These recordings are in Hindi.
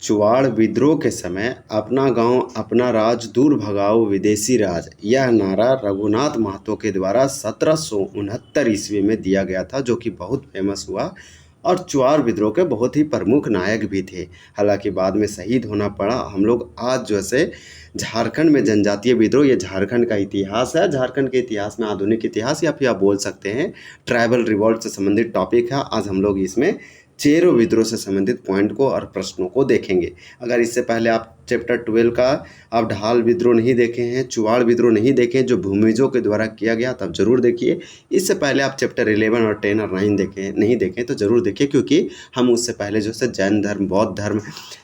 चुवाड़ विद्रोह के समय अपना गांव अपना राज दूर भगाओ विदेशी राज, यह नारा रघुनाथ महतो के द्वारा 1769 ईस्वी में दिया गया था, जो कि बहुत फेमस हुआ और चुवाड़ विद्रोह के बहुत ही प्रमुख नायक भी थे। हालांकि बाद में शहीद होना पड़ा। हम लोग आज जैसे झारखंड में जनजातीय विद्रोह, ये झारखंड का इतिहास है। झारखंड के इतिहास में आधुनिक इतिहास या फिर आप बोल सकते हैं ट्राइबल रिवॉल्ट से संबंधित टॉपिक है। आज हम लोग इसमें चेरो विद्रोह से संबंधित पॉइंट को और प्रश्नों को देखेंगे। अगर इससे पहले आप चैप्टर 12 का आप ढाल विद्रोह नहीं देखे हैं, चुवाड़ विद्रोह नहीं देखे जो भूमिजों के द्वारा किया गया, तब जरूर देखिए। इससे पहले आप चैप्टर 11 और 10 और 9 देखें नहीं देखें तो जरूर देखिए, क्योंकि हम उससे पहले जो है जैन धर्म, बौद्ध धर्म,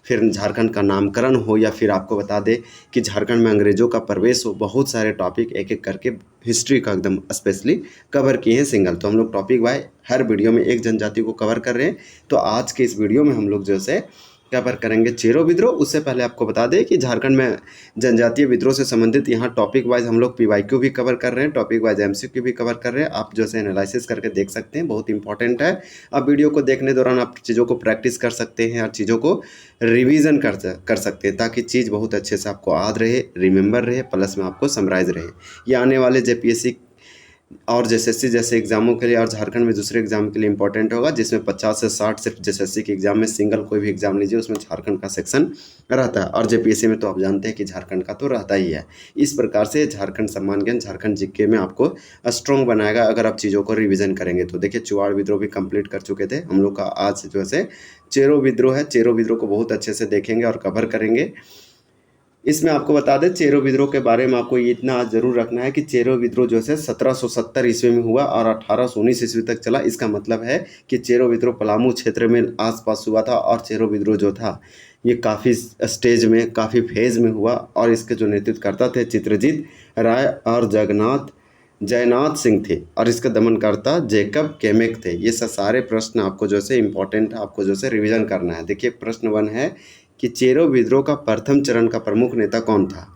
फिर झारखंड का नामकरण हो या फिर आपको बता दें कि झारखंड में अंग्रेजों का प्रवेश हो, बहुत सारे टॉपिक एक एक करके हिस्ट्री का एकदम स्पेशली कवर किए हैं सिंगल। तो हम लोग टॉपिक वाइज हर वीडियो में एक जनजाति को कवर कर रहे हैं। तो आज के इस वीडियो में हम लोग जैसे कवर करेंगे चेरो विद्रोह। उससे पहले आपको बता दें कि झारखंड में जनजातीय विद्रोह से संबंधित यहाँ टॉपिक वाइज हम लोग पीवाईक्यू भी कवर कर रहे हैं, टॉपिक वाइज एमसीक्यू भी कवर कर रहे हैं। आप जो है एनालिसिस करके देख सकते हैं, बहुत इंपॉर्टेंट है। अब वीडियो को देखने दौरान आप चीज़ों को प्रैक्टिस कर सकते हैं और चीज़ों को रिवीजन कर सकते हैं, ताकि चीज़ बहुत अच्छे से आपको याद रहे, रिमेंबर रहे, प्लस में आपको समराइज रहे। ये आने वाले जेपीएससी और जेएसएससी जैसे एग्जामों के लिए और झारखंड में दूसरे एग्जाम के लिए इंपॉर्टेंट होगा, जिसमें 50 से 60 सिर्फ जेएसएससी के एग्जाम में, सिंगल कोई भी एग्जाम लीजिए उसमें झारखंड का सेक्शन रहता है। और जेपीएससी में तो आप जानते हैं कि झारखंड का तो रहता ही है। इस प्रकार से झारखंड सम्मान ज्ञान, झारखंड जीके में आपको स्ट्रॉन्ग बनाएगा अगर आप चीज़ों को रिविजन करेंगे तो। देखिए चुवाड़ विद्रोह भी कंप्लीट कर चुके थे हम लोग का। आज जो है चेरो विद्रोह है, चेरो विद्रोह को बहुत अच्छे से देखेंगे और कवर करेंगे। इसमें आपको बता दें चेरो विद्रोह के बारे में आपको ये इतना आज जरूर रखना है कि चेरो विद्रोह जो है 1770 ईस्वी में हुआ और 1819 ईस्वी तक चला। इसका मतलब है कि चेरो विद्रोह पलामू क्षेत्र में आसपास हुआ था और चेरो विद्रोह जो था ये काफ़ी स्टेज में, काफ़ी फेज में हुआ। और इसके जो नेतृत्वकर्ता थे चित्रजीत राय और जयनाथ सिंह थे और इसके दमनकर्ता जैकब केमेक थे। ये सारे प्रश्न आपको जो है इंपॉर्टेंट है, आपको जो है रिविजन करना है। देखिए प्रश्न 1 है कि चेरो विद्रोह का प्रथम चरण का प्रमुख नेता कौन था?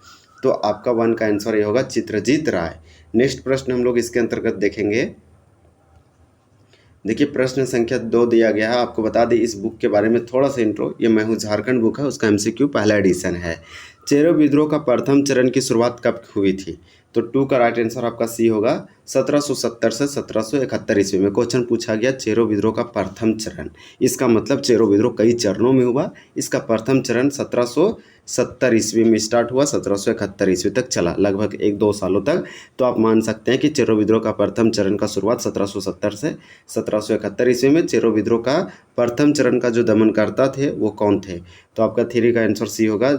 तो आपका 1 का आंसर ये होगा चित्रजीत राय। नेक्स्ट प्रश्न हम लोग इसके अंतर्गत देखेंगे। देखिए प्रश्न संख्या 2 दिया गया है। आपको बता दें इस बुक के बारे में थोड़ा सा इंट्रो। ये मैं हूँ झारखंड बुक है, उसका एमसीक्यू पहला एडिशन है। चेरो विद्रोह का प्रथम चरण की शुरुआत कब हुई थी? तो 2 का राइट आंसर आपका सी होगा 1770 से 1771 ईस्वी में। क्वेश्चन पूछा गया चेरो विद्रोह का प्रथम चरण, इसका मतलब चेरो विद्रोह कई चरणों में हुआ। इसका प्रथम चरण 1770 ईस्वी में स्टार्ट हुआ, 1771 ईस्वी तक चला, लगभग 1-2 सालों तक। तो आप मान सकते हैं कि चेरो विद्रोह का प्रथम चरण का शुरुआत 1770 से 1771 ईस्वी में। चेरो विद्रोह का प्रथम चरण का जो दमनकर्ता थे वो कौन थे? तो आपका 3 का आंसर सी होगा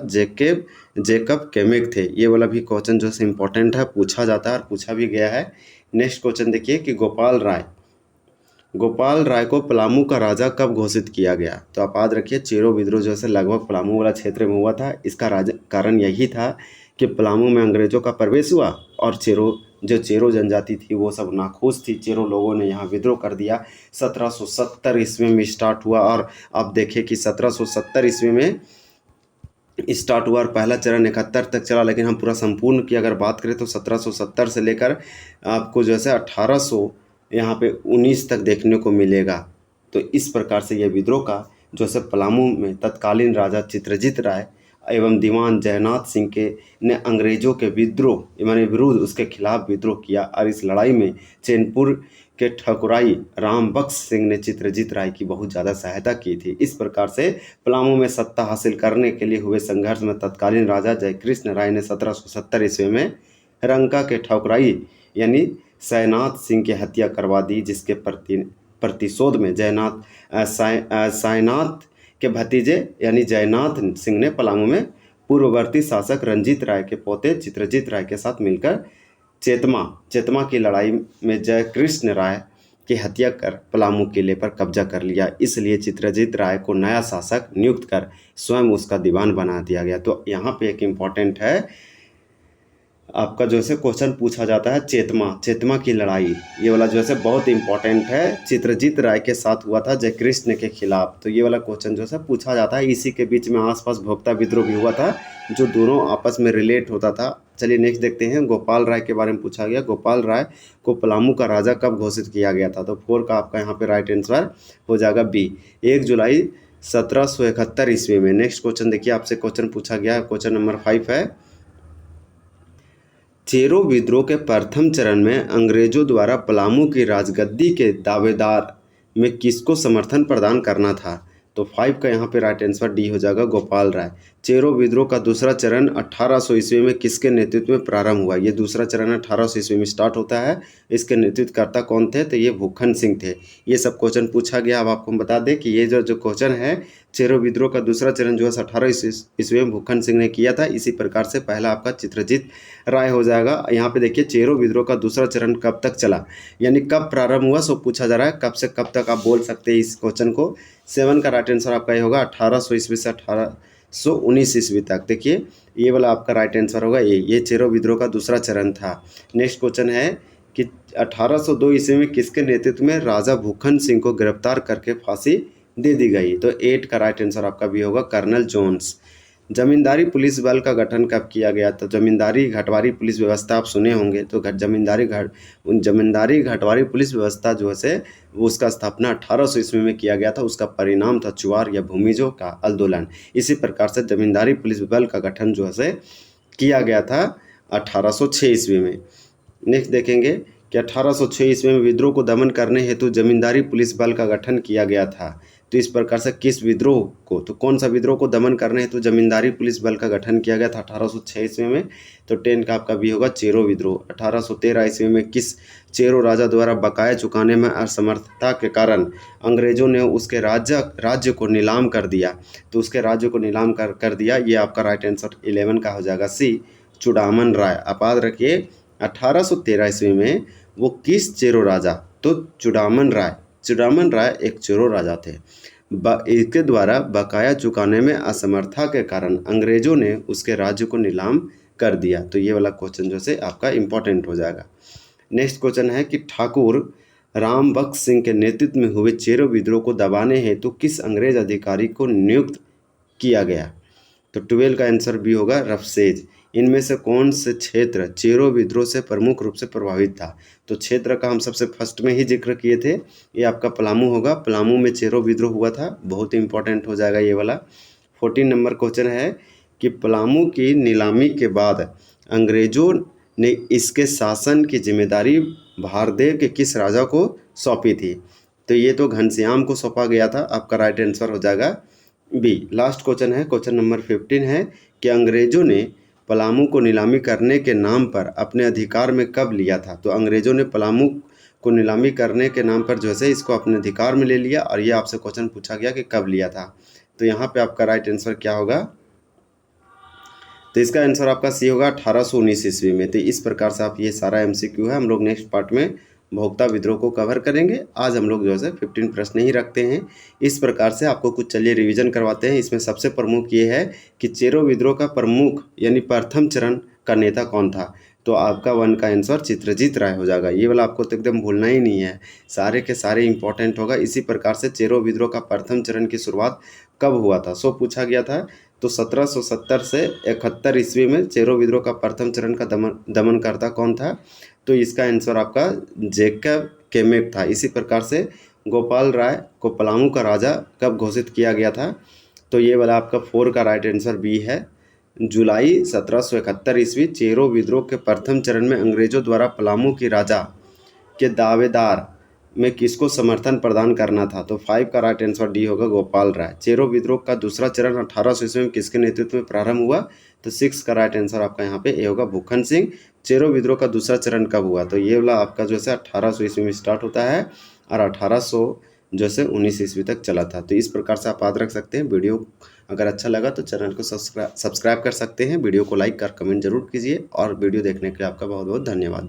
जैकब केमेक थे। ये वाला भी क्वेश्चन जो है इंपॉर्टेंट है, पूछा जाता है और पूछा भी गया है। नेक्स्ट क्वेश्चन देखिए कि गोपाल राय को पलामू का राजा कब घोषित किया गया? तो आप याद रखिए चेरो विद्रोह जो है लगभग पलामू वाला क्षेत्र में हुआ था। इसका कारण यही था कि पलामू में अंग्रेजों का प्रवेश हुआ और चेरो जनजाति थी वो सब नाखुश थी। चेरो लोगों ने यहाँ विद्रोह कर दिया। 1770 ईस्वी में स्टार्ट हुआ और अब देखिए कि 1770 ईस्वी में स्टार्ट हुआ और पहला चरण 71 तक चला। लेकिन हम पूरा संपूर्ण की अगर बात करें तो 1770 से लेकर आपको जो है 1800 यहाँ पे 19 तक देखने को मिलेगा। तो इस प्रकार से यह विद्रोह का जो है पलामू में तत्कालीन राजा चित्रजीत राय एवं दीवान जयनाथ सिंह के ने अंग्रेजों के विरुद्ध उसके खिलाफ विद्रोह किया और इस लड़ाई में चैनपुर के ठकुराई राम बख्श सिंह ने चित्रजीत राय की बहुत ज़्यादा सहायता की थी। इस प्रकार से पलामू में सत्ता हासिल करने के लिए हुए संघर्ष में तत्कालीन राजा जयकृष्ण राय ने 1770 ईस्वी में रंका के ठकुराई यानी सैनाथ सिंह की हत्या करवा दी, जिसके प्रतिशोध में सायनाथ के भतीजे यानी जयनाथ सिंह ने पलामू में पूर्ववर्ती शासक रंजीत राय के पोते चित्रजीत राय के साथ मिलकर चेतमा की लड़ाई में जयकृष्ण राय की हत्या कर पलामू किले पर कब्जा कर लिया। इसलिए चित्रजीत राय को नया शासक नियुक्त कर स्वयं उसका दीवान बना दिया गया। तो यहाँ पे एक इम्पॉर्टेंट है आपका जो है क्वेश्चन पूछा जाता है चेतमा की लड़ाई, ये वाला जो है बहुत इंपॉर्टेंट है। चित्रजीत राय के साथ हुआ था जयकृष्ण के खिलाफ। तो ये वाला क्वेश्चन जो है पूछा जाता है। इसी के बीच में आसपास भोक्ता विद्रोह भी हुआ था जो दोनों आपस में रिलेट होता था। चलिए नेक्स्ट देखते हैं। गोपाल राय के बारे में पूछा गया, गोपाल राय को पलामू का राजा कब घोषित किया गया था? तो 4 का आपका यहाँ पे राइट आंसर हो जाएगा बी, 1 जुलाई 1771 ईस्वी में। नेक्स्ट क्वेश्चन देखिए, आपसे क्वेश्चन पूछा गया, क्वेश्चन नंबर 5 है, चेरो विद्रोह के प्रथम चरण में अंग्रेजों द्वारा पलामू की राजगद्दी के दावेदार में किसको समर्थन प्रदान करना था? तो 5 का यहाँ पे राइट आंसर डी हो जाएगा, गोपाल राय। चेरो विद्रोह का दूसरा चरण 1800 ईस्वी में किसके नेतृत्व में प्रारंभ हुआ? ये दूसरा चरण 1800 ईस्वी में स्टार्ट होता है। इसके नेतृत्वकर्ता कौन थे? तो ये भूखन सिंह थे। ये सब क्वेश्चन पूछा गया। अब आपको हम बता दें कि ये जो क्वेश्चन है, चेरो विद्रोह का दूसरा चरण जो है 18 ईस्वी में भूखन सिंह ने किया था। इसी प्रकार से पहला आपका चित्रजीत राय हो जाएगा। यहाँ पे देखिए, चेरो विद्रोह का दूसरा चरण कब तक चला, यानी कब प्रारंभ हुआ, सो पूछा जा रहा है। कब से कब तक आप बोल सकते हैं इस क्वेश्चन को। 7 का राइट आंसर आपका ये होगा 1800 ईस्वी से 1819 ईस्वी तक। देखिए, ये वाला आपका राइट आंसर होगा ये चेरो विद्रोह का दूसरा चरण था। नेक्स्ट क्वेश्चन है कि 1802 ईस्वी में किसके नेतृत्व में राजा भूखन सिंह को गिरफ्तार करके फांसी दे दी गई? तो 8 का राइट आंसर आपका भी होगा, कर्नल जोन्स। जमींदारी पुलिस बल का गठन कब किया गया? तो जमींदारी घटवारी पुलिस व्यवस्था आप सुने होंगे। तो जमींदारी घटवारी पुलिस व्यवस्था जो है उसका स्थापना 1800 ईस्वी में किया गया था। उसका परिणाम था चुआर या भूमिजों का आंदोलन। इसी प्रकार से जमींदारी पुलिस बल का गठन जो है किया गया था 1806 ईस्वी में। नेक्स्ट देखेंगे कि 1806 ईस्वी में विद्रोह को दमन करने हेतु जमींदारी पुलिस बल का गठन किया गया था। तो इस प्रकार से किस विद्रोह को, तो कौन सा विद्रोह को दमन करने हेतु जमींदारी पुलिस बल का गठन किया गया था 1806 ईस्वी में? तो 10 का आपका भी होगा, चेरो विद्रोह। 1813 ईस्वी में किस चेरो राजा द्वारा बकाया चुकाने में असमर्थता के कारण अंग्रेजों ने उसके राज्य को नीलाम कर दिया? तो उसके राज्य को नीलाम कर दिया। ये आपका राइट आंसर 11 का हो जाएगा, सी, चुड़ामन राय। आप याद रखिए, 1813 ईस्वी में वो किस चेरो राजा? तो चुड़ामन राय एक चेरो राजा थे। इसके द्वारा बकाया चुकाने में असमर्थता के कारण अंग्रेजों ने उसके राज्य को नीलाम कर दिया। तो ये वाला क्वेश्चन जो से आपका इम्पोर्टेंट हो जाएगा। नेक्स्ट क्वेश्चन है कि ठाकुर राम बख्श सिंह के नेतृत्व में हुए चेरो विद्रोह को दबाने हेतु किस अंग्रेज अधिकारी को नियुक्त किया गया? तो 12 का आंसर भी होगा, रफसेज। इनमें से कौन से क्षेत्र चेरो विद्रोह से प्रमुख रूप से प्रभावित था? तो क्षेत्र का हम सबसे फर्स्ट में ही जिक्र किए थे, ये आपका पलामू होगा। पलामू में चेरो विद्रोह हुआ था, बहुत इंपॉर्टेंट हो जाएगा ये वाला। 14 नंबर क्वेश्चन है कि पलामू की नीलामी के बाद अंग्रेजों ने इसके शासन की जिम्मेदारी भारदेव के किस राजा को सौंपी थी? तो ये तो घनश्याम को सौंपा गया था। आपका राइट आंसर हो जाएगा बी। लास्ट क्वेश्चन है, क्वेश्चन नंबर 15 है कि अंग्रेजों ने पलामू को नीलामी करने के नाम पर अपने अधिकार में कब लिया था? तो अंग्रेजों ने पलामू को नीलामी करने के नाम पर जो है इसको अपने अधिकार में ले लिया, और ये आपसे क्वेश्चन पूछा गया कि कब लिया था। तो यहाँ पे आपका राइट आंसर क्या होगा? तो इसका आंसर आपका सी होगा, 1819 ईस्वी में। तो इस प्रकार से आप, ये सारा MCQ है। हम लोग नेक्स्ट पार्ट में भोक्ता विद्रोह को कवर करेंगे। आज हम लोग जो है 15 प्रश्न ही रखते हैं। इस प्रकार से आपको कुछ चलिए रिवीजन करवाते हैं। इसमें सबसे प्रमुख ये है कि चेरो विद्रोह का प्रमुख यानी प्रथम चरण का नेता कौन था? तो आपका 1 का आंसर चित्रजीत राय हो जाएगा। ये वाला आपको तो एकदम भूलना ही नहीं है, सारे के सारे इंपॉर्टेंट होगा। इसी प्रकार से चेरो विद्रोह का प्रथम चरण की शुरुआत कब हुआ था? सो पूछा गया था। तो 1770 से 71 ईस्वी में चेरो विद्रोह का प्रथम चरण का दमनकर्ता कौन था? तो इसका आंसर आपका जैकब केमेक था। इसी प्रकार से गोपाल राय को पलामू का राजा कब घोषित किया गया था? तो ये वाला आपका 4 का राइट आंसर बी है, जुलाई 1771 ईस्वी। चेरो विद्रोह के प्रथम चरण में अंग्रेजों द्वारा पलामू की राजा के दावेदार में किसको समर्थन प्रदान करना था? तो 5 का राइट आंसर डी होगा, गोपाल राय। चेरो विद्रोह का दूसरा चरण 1800 ईस्वी में किसके नेतृत्व में प्रारंभ हुआ? तो 6 का राइट आंसर आपका यहाँ पे ए होगा, भूखन सिंह। चेरो विद्रोह का दूसरा चरण कब हुआ? तो ये वाला आपका जो है 1800 ईस्वी में स्टार्ट होता है और 1819 ईस्वी तक चला था। तो इस प्रकार से आप याद रख सकते हैं। वीडियो अगर अच्छा लगा तो चैनल को सब्सक्राइब कर सकते हैं। वीडियो को लाइक कर कमेंट जरूर कीजिए, और वीडियो देखने के लिए आपका बहुत बहुत धन्यवाद।